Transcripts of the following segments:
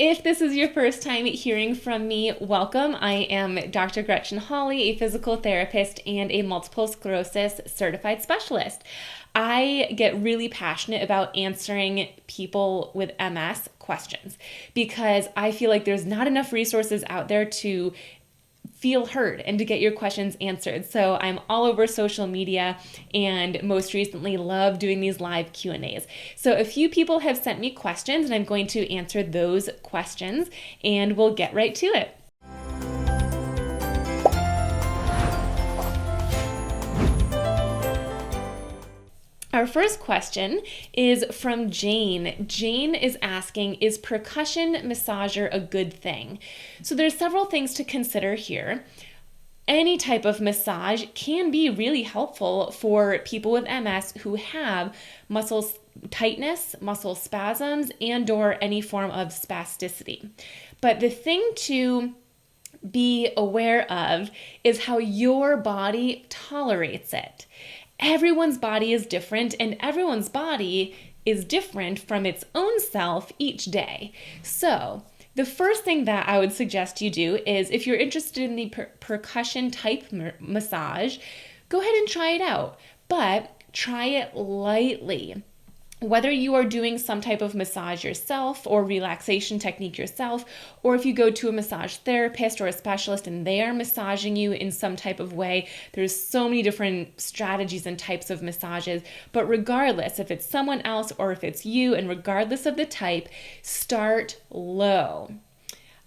If this is your first time hearing from me, welcome. I am Dr. Gretchen Hawley, a physical therapist and a multiple sclerosis certified specialist. I get really passionate about answering people with MS questions because I feel like there's not enough resources out there to feel heard and to get your questions answered. So I'm all over social media and most recently love doing these live Q&As. So a few people have sent me questions and I'm going to answer those questions and we'll get right to it. Our first question is from Jane. Jane is asking, is percussion massager a good thing? So there's several things to consider here. Any type of massage can be really helpful for people with MS who have muscle tightness, muscle spasms, and or any form of spasticity. But the thing to be aware of is how your body tolerates it. Everyone's body is different and everyone's body is different from its own self each day. So the first thing that I would suggest you do is if you're interested in the percussion type massage, go ahead and try it out, but try it lightly. Whether you are doing some type of massage yourself or relaxation technique yourself, or if you go to a massage therapist or a specialist and they are massaging you in some type of way, there's so many different strategies and types of massages. But regardless, if it's someone else or if it's you, and regardless of the type, start low.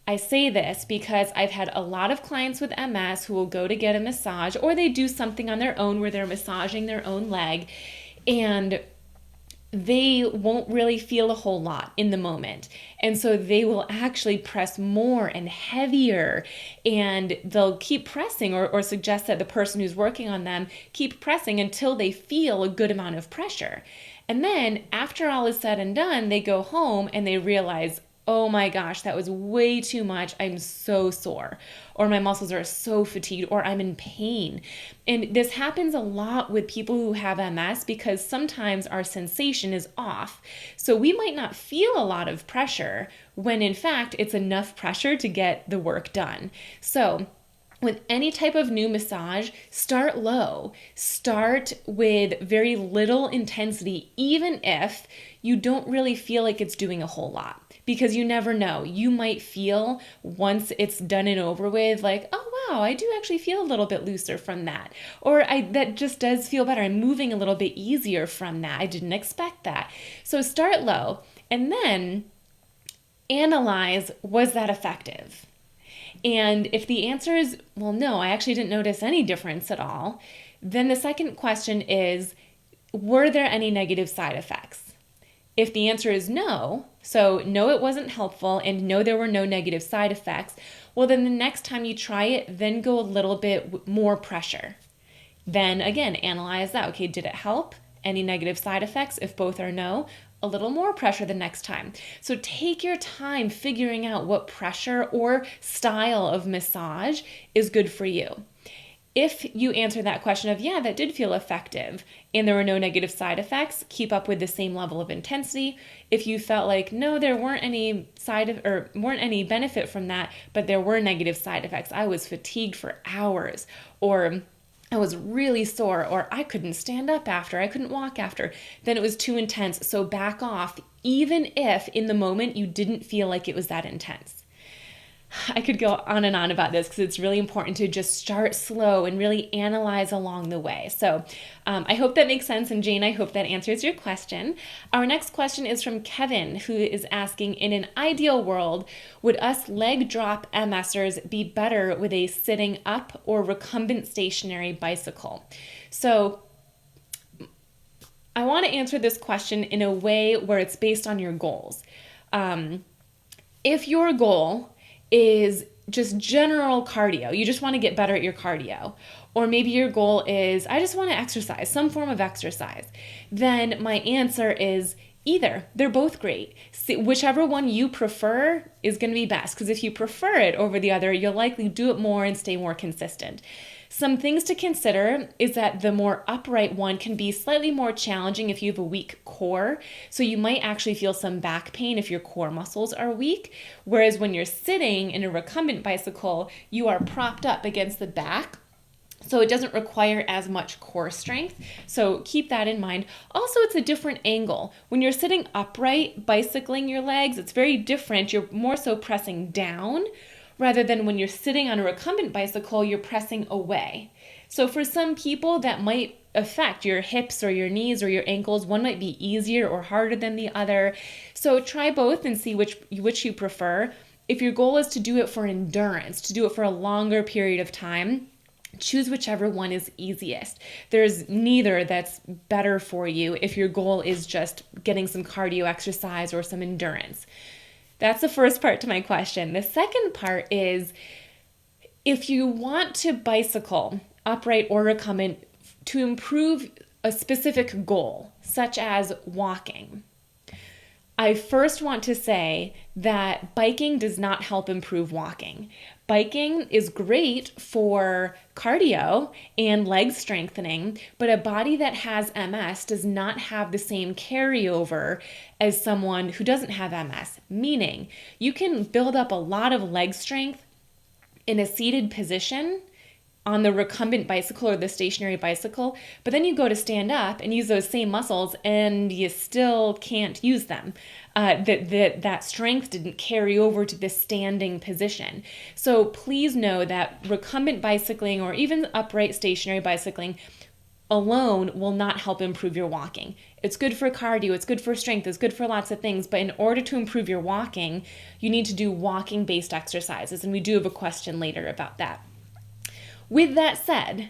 I say this because I've had a lot of clients with MS who will go to get a massage or they do something on their own where they're massaging their own leg and they won't really feel a whole lot in the moment. And so they will actually press more and heavier and they'll keep pressing or suggest that the person who's working on them keep pressing until they feel a good amount of pressure. And then after all is said and done, they go home and they realize, oh my gosh, that was way too much. I'm so sore, or my muscles are so fatigued, or I'm in pain. And this happens a lot with people who have MS because sometimes our sensation is off. So we might not feel a lot of pressure when in fact it's enough pressure to get the work done. So with any type of new massage, start low. Start with very little intensity, even if you don't really feel like it's doing a whole lot. Because you never know. You might feel once it's done and over with, like, oh wow, I do actually feel a little bit looser from that. Or that just does feel better. I'm moving a little bit easier from that. I didn't expect that. So start low and then analyze, was that effective? And if the answer is, well, no, I actually didn't notice any difference at all, then the second question is, were there any negative side effects? If the answer is no, so no, it wasn't helpful, and no, there were no negative side effects, well, then the next time you try it, then go a little bit more pressure. Then again, analyze that. Okay, did it help? Any negative side effects? If both are no, a little more pressure the next time. So take your time figuring out what pressure or style of massage is good for you. If you answer that question of, yeah, that did feel effective and there were no negative side effects, keep up with the same level of intensity. If you felt like, no, there weren't any weren't any benefit from that, but there were negative side effects. I was fatigued for hours, or I was really sore, or I couldn't stand up after, I couldn't walk after, then it was too intense. So back off, even if in the moment you didn't feel like it was that intense. I could go on and on about this because it's really important to just start slow and really analyze along the way. So I hope that makes sense. And Jane, I hope that answers your question. Our next question is from Kevin, who is asking, in an ideal world, would us leg drop MSers be better with a sitting up or recumbent stationary bicycle? So I want to answer this question in a way where it's based on your goals. If your goal is just general cardio, you just want to get better at your cardio, or maybe your goal is, I just want to exercise, some form of exercise, then my answer is either. They're both great. Whichever one you prefer is going to be best, because if you prefer it over the other, you'll likely do it more and stay more consistent. Some things to consider is that the more upright one can be slightly more challenging if you have a weak core. So you might actually feel some back pain if your core muscles are weak. Whereas when you're sitting in a recumbent bicycle, you are propped up against the back. So it doesn't require as much core strength. So keep that in mind. Also, it's a different angle. When you're sitting upright, bicycling your legs, it's very different. You're more so pressing down rather than when you're sitting on a recumbent bicycle, you're pressing away. So for some people, that might affect your hips or your knees or your ankles. One might be easier or harder than the other. So try both and see which you prefer. If your goal is to do it for endurance, to do it for a longer period of time, choose whichever one is easiest. There's neither that's better for you if your goal is just getting some cardio exercise or some endurance. That's the first part to my question. The second part is, if you want to bicycle, upright or recumbent, to improve a specific goal, such as walking, I first want to say that biking does not help improve walking. Biking is great for cardio and leg strengthening, but a body that has MS does not have the same carryover as someone who doesn't have MS, meaning you can build up a lot of leg strength in a seated position on the recumbent bicycle or the stationary bicycle, but then you go to stand up and use those same muscles and you still can't use them. That strength didn't carry over to the standing position. So please know that recumbent bicycling or even upright stationary bicycling alone will not help improve your walking. It's good for cardio, it's good for strength, it's good for lots of things, but in order to improve your walking, you need to do walking-based exercises, and we do have a question later about that. With that said,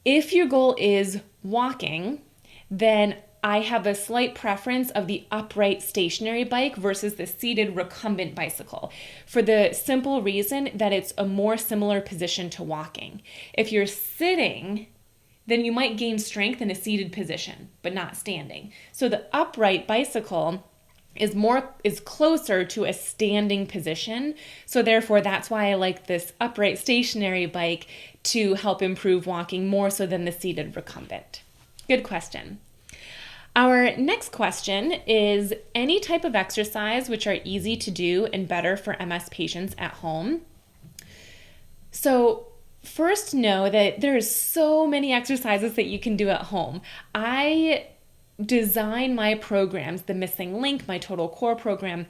if your goal is walking, then I have a slight preference of the upright stationary bike versus the seated recumbent bicycle, for the simple reason that it's a more similar position to walking. If you're sitting, then you might gain strength in a seated position, but not standing. So the upright bicycle is closer to a standing position. So therefore, that's why I like this upright stationary bike to help improve walking more so than the seated recumbent. Good question. Our next question is any type of exercise which are easy to do and better for MS patients at home. So first, know that there's so many exercises that you can do at home. I design my programs, the Missing Link, my Total Core program,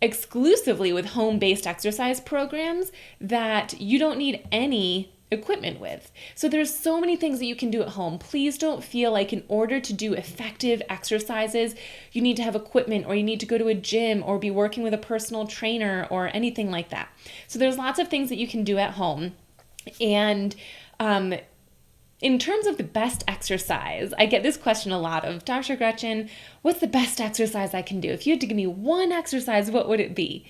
exclusively with home-based exercise programs that you don't need any equipment with. So there's so many things that you can do at home. Please don't feel like in order to do effective exercises, you need to have equipment or you need to go to a gym or be working with a personal trainer or anything like that. So there's lots of things that you can do at home. And in terms of the best exercise, I get this question a lot of, Dr. Gretchen, what's the best exercise I can do? If you had to give me one exercise, what would it be?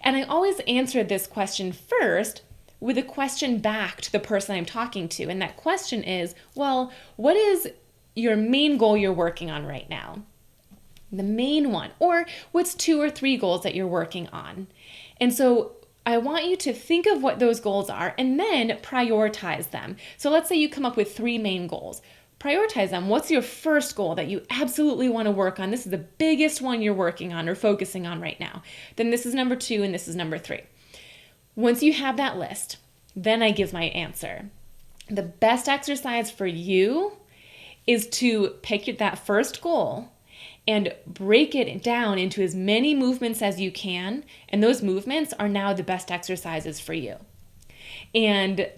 And I always answer this question first with a question back to the person I'm talking to. And that question is, well, what is your main goal you're working on right now? The main one. Or what's 2 or 3 goals that you're working on? And so I want you to think of what those goals are and then prioritize them. So let's say you come up with 3 main goals. Prioritize them. What's your first goal that you absolutely want to work on? This is the biggest one you're working on or focusing on right now. Then this is number 2 and this is number 3. Once you have that list, then I give my answer. The best exercise for you is to pick that first goal and break it down into as many movements as you can. And those movements are now the best exercises for you. And,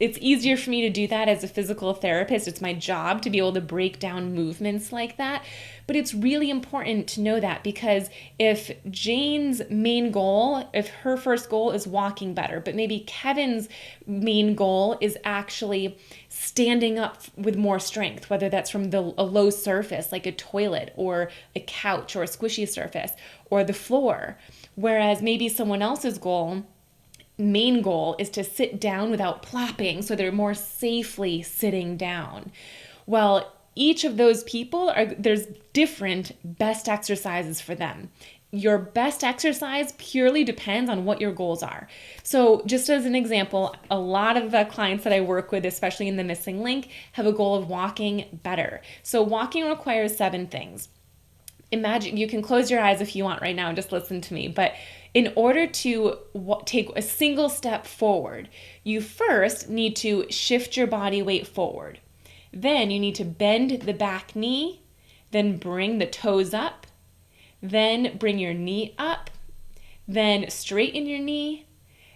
it's easier for me to do that as a physical therapist. It's my job to be able to break down movements like that. But it's really important to know that, because if Jane's main goal, if her first goal is walking better, but maybe Kevin's main goal is actually standing up with more strength, whether that's from a low surface like a toilet or a couch or a squishy surface or the floor, whereas maybe someone else's main goal is to sit down without plopping, so they're more safely sitting down. Well, each of those people there's different best exercises for them. your best exercise purely depends on what your goals are. So just as an example, a lot of the clients that I work with, especially in the missing link, have a goal of walking better. So walking requires 7 things. Imagine, you can close your eyes if you want right now and just listen to me, but in order to take a single step forward, you first need to shift your body weight forward. Then you need to bend the back knee, then bring the toes up, then bring your knee up, then straighten your knee,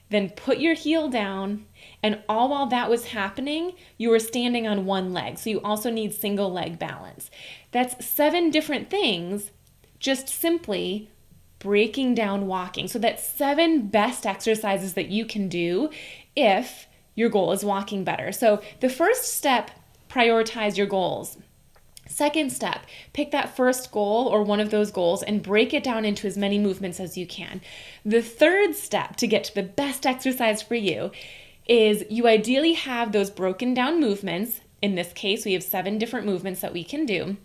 then put your heel down, and all while that was happening, you were standing on one leg. So you also need single leg balance. That's 7 different things, just simply breaking down walking. So that's 7 best exercises that you can do if your goal is walking better. So the first step, prioritize your goals. Second step, pick that first goal or one of those goals and break it down into as many movements as you can. The third step to get to the best exercise for you is you ideally have those broken down movements. In this case, we have 7 different movements that we can do.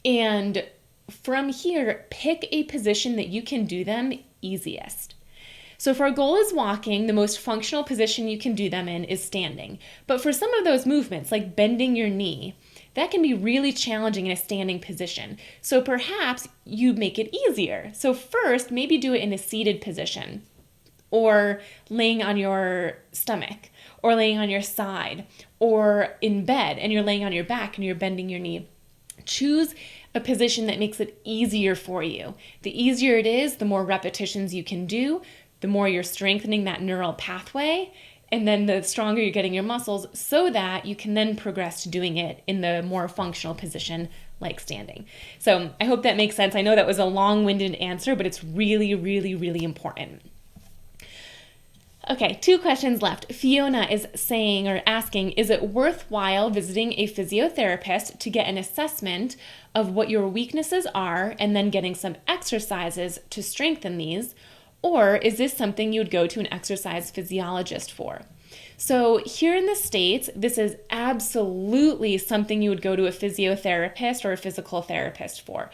And from here, pick a position that you can do them easiest. So if our goal is walking, the most functional position you can do them in is standing. But for some of those movements, like bending your knee, that can be really challenging in a standing position. So perhaps you make it easier. So first, maybe do it in a seated position, or laying on your stomach, or laying on your side, or in bed and you're laying on your back and you're bending your knee. Choose a position that makes it easier for you. The easier it is, the more repetitions you can do, the more you're strengthening that neural pathway, and then the stronger you're getting your muscles so that you can then progress to doing it in the more functional position like standing. So I hope that makes sense. I know that was a long-winded answer, but it's really, really, really important. Okay, 2 questions left. Fiona is saying or asking, is it worthwhile visiting a physiotherapist to get an assessment of what your weaknesses are and then getting some exercises to strengthen these? Or is this something you would go to an exercise physiologist for? So here in the States, this is absolutely something you would go to a physiotherapist or a physical therapist for.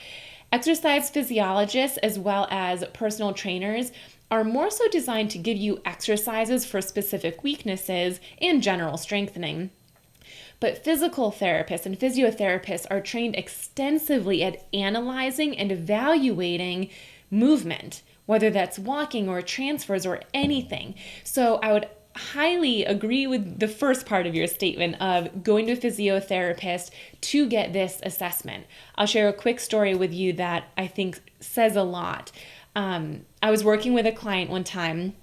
Exercise physiologists as well as personal trainers are more so designed to give you exercises for specific weaknesses and general strengthening. But physical therapists and physiotherapists are trained extensively at analyzing and evaluating movement, whether that's walking or transfers or anything. So I would highly agree with the first part of your statement of going to a physiotherapist to get this assessment. I'll share a quick story with you that I think says a lot. I was working with a client one time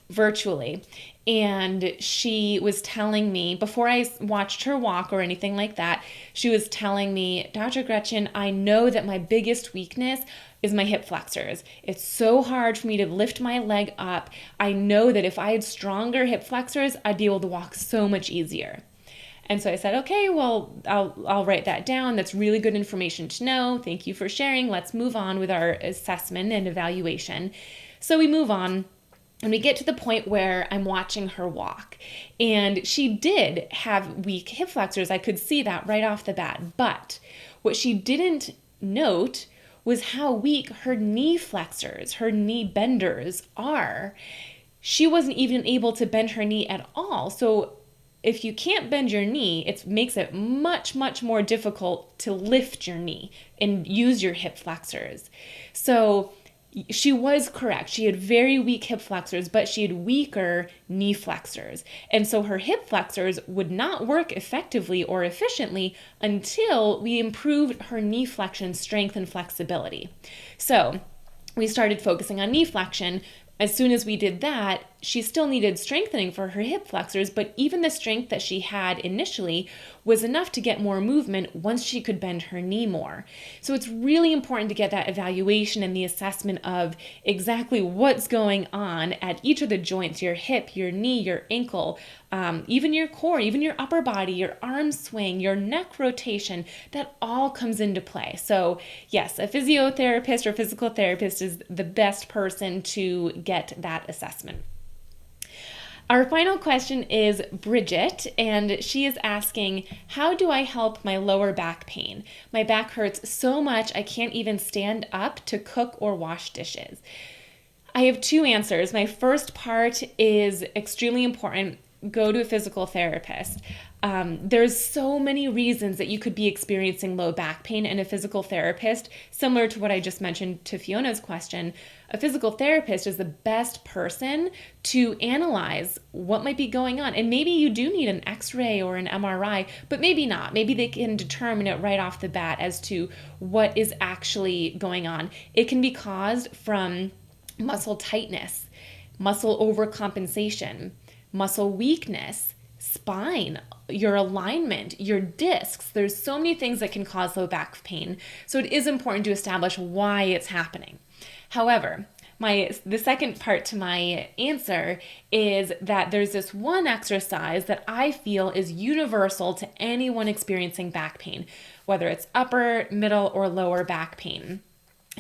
virtually, and she was telling me, before I watched her walk or anything like that, she was telling me, Dr. Gretchen, I know that my biggest weakness is my hip flexors. It's so hard for me to lift my leg up. I know that if I had stronger hip flexors, I'd be able to walk so much easier. And so I said, okay, well, I'll write that down. That's really good information to know. Thank you for sharing. Let's move on with our assessment and evaluation. So we move on. And we get to the point where I'm watching her walk. And she did have weak hip flexors. I could see that right off the bat. But what she didn't note was how weak her knee flexors, her knee benders are. She wasn't even able to bend her knee at all. So if you can't bend your knee, it makes it much, much more difficult to lift your knee and use your hip flexors. So she was correct. She had very weak hip flexors, but she had weaker knee flexors. And so her hip flexors would not work effectively or efficiently until we improved her knee flexion strength and flexibility. So we started focusing on knee flexion. As soon as we did that, she still needed strengthening for her hip flexors, but even the strength that she had initially was enough to get more movement once she could bend her knee more. So it's really important to get that evaluation and the assessment of exactly what's going on at each of the joints, your hip, your knee, your ankle, even your core, even your upper body, your arm swing, your neck rotation, that all comes into play. So yes, a physiotherapist or physical therapist is the best person to get that assessment. Our final question is Bridget, and she is asking, how do I help my lower back pain? My back hurts so much I can't even stand up to cook or wash dishes. I have two answers. My first part is extremely important. Go to a physical therapist. There's so many reasons that you could be experiencing low back pain, and a physical therapist, similar to what I just mentioned to Fiona's question, a physical therapist is the best person to analyze what might be going on. And maybe you do need an x-ray or an MRI, but maybe not. Maybe they can determine it right off the bat as to what is actually going on. It can be caused from muscle tightness, muscle overcompensation, muscle weakness, spine, your alignment, your discs. There's so many things that can cause low back pain. So it is important to establish why it's happening. However, the second part to my answer is that there's this one exercise that I feel is universal to anyone experiencing back pain, whether it's upper, middle, or lower back pain.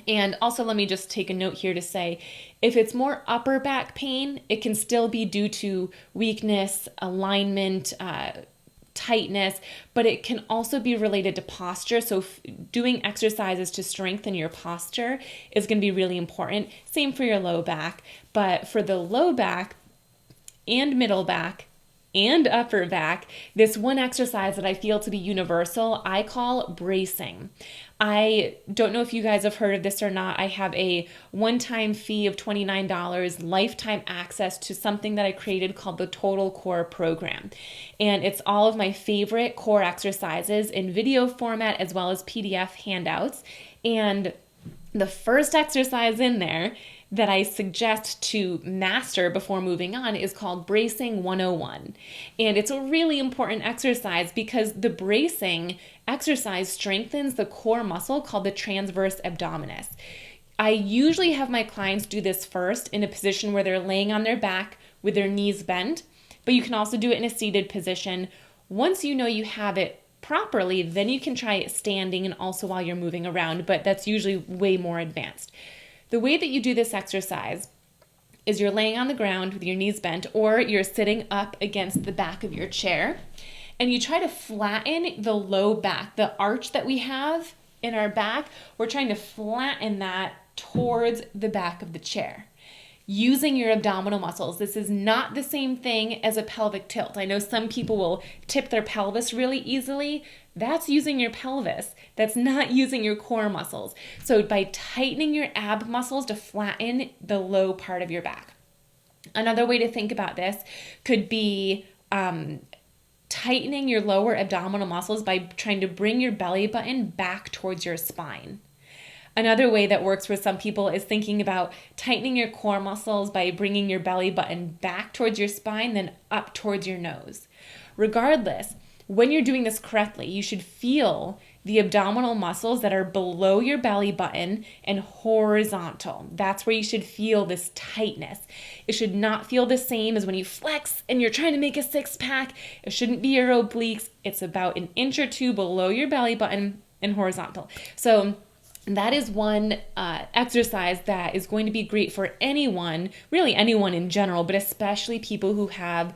And also, let me just take a note here to say, if it's more upper back pain, it can still be due to weakness, alignment, tightness, but it can also be related to posture. So doing exercises to strengthen your posture is going to be really important. Same for your low back, but for the low back and middle back and upper back, this one exercise that I feel to be universal, I call bracing. I don't know if you guys have heard of this or not. I have a one-time fee of $29, lifetime access to something that I created called the Total Core Program. And it's all of my favorite core exercises in video format as well as PDF handouts. And the first exercise in there that I suggest to master before moving on is called Bracing 101. And it's a really important exercise because the bracing exercise strengthens the core muscle called the transverse abdominis. I usually have my clients do this first in a position where they're laying on their back with their knees bent, but you can also do it in a seated position. Once you know you have it properly, then you can try it standing and also while you're moving around, but that's usually way more advanced. The way that you do this exercise is you're laying on the ground with your knees bent, or you're sitting up against the back of your chair, and you try to flatten the low back, the arch that we have in our back. We're trying to flatten that towards the back of the chair using your abdominal muscles. This is not the same thing as a pelvic tilt. I know some people will tip their pelvis really easily. That's using your pelvis. That's not using your core muscles. So by tightening your ab muscles to flatten the low part of your back. Another way to think about this could be tightening your lower abdominal muscles by trying to bring your belly button back towards your spine. Another way that works for some people is thinking about tightening your core muscles by bringing your belly button back towards your spine, then up towards your nose. Regardless, when you're doing this correctly, you should feel the abdominal muscles that are below your belly button and horizontal. That's where you should feel this tightness. It should not feel the same as when you flex and you're trying to make a six-pack. It shouldn't be your obliques. It's about an inch or two below your belly button and horizontal. So that is one exercise that is going to be great for anyone, really anyone in general, but especially people who have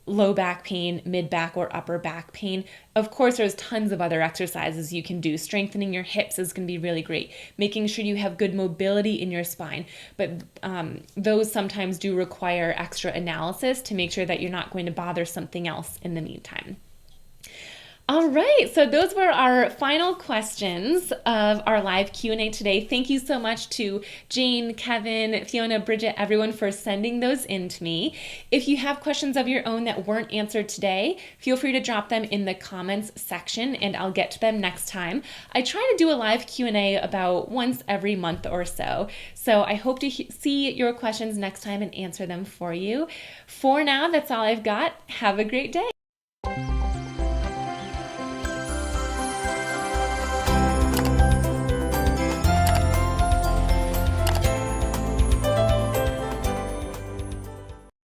low back pain, mid back, or upper back pain. Of course, there's tons of other exercises you can do. Strengthening your hips is going to be really great. Making sure you have good mobility in your spine. But those sometimes do require extra analysis to make sure that you're not going to bother something else in the meantime. All right, so those were our final questions of our live Q&A today. Thank you so much to Jane, Kevin, Fiona, Bridget, everyone for sending those in to me. If you have questions of your own that weren't answered today, feel free to drop them in the comments section and I'll get to them next time. I try to do a live Q&A about once every month or so. So I hope to see your questions next time and answer them for you. For now, that's all I've got. Have a great day.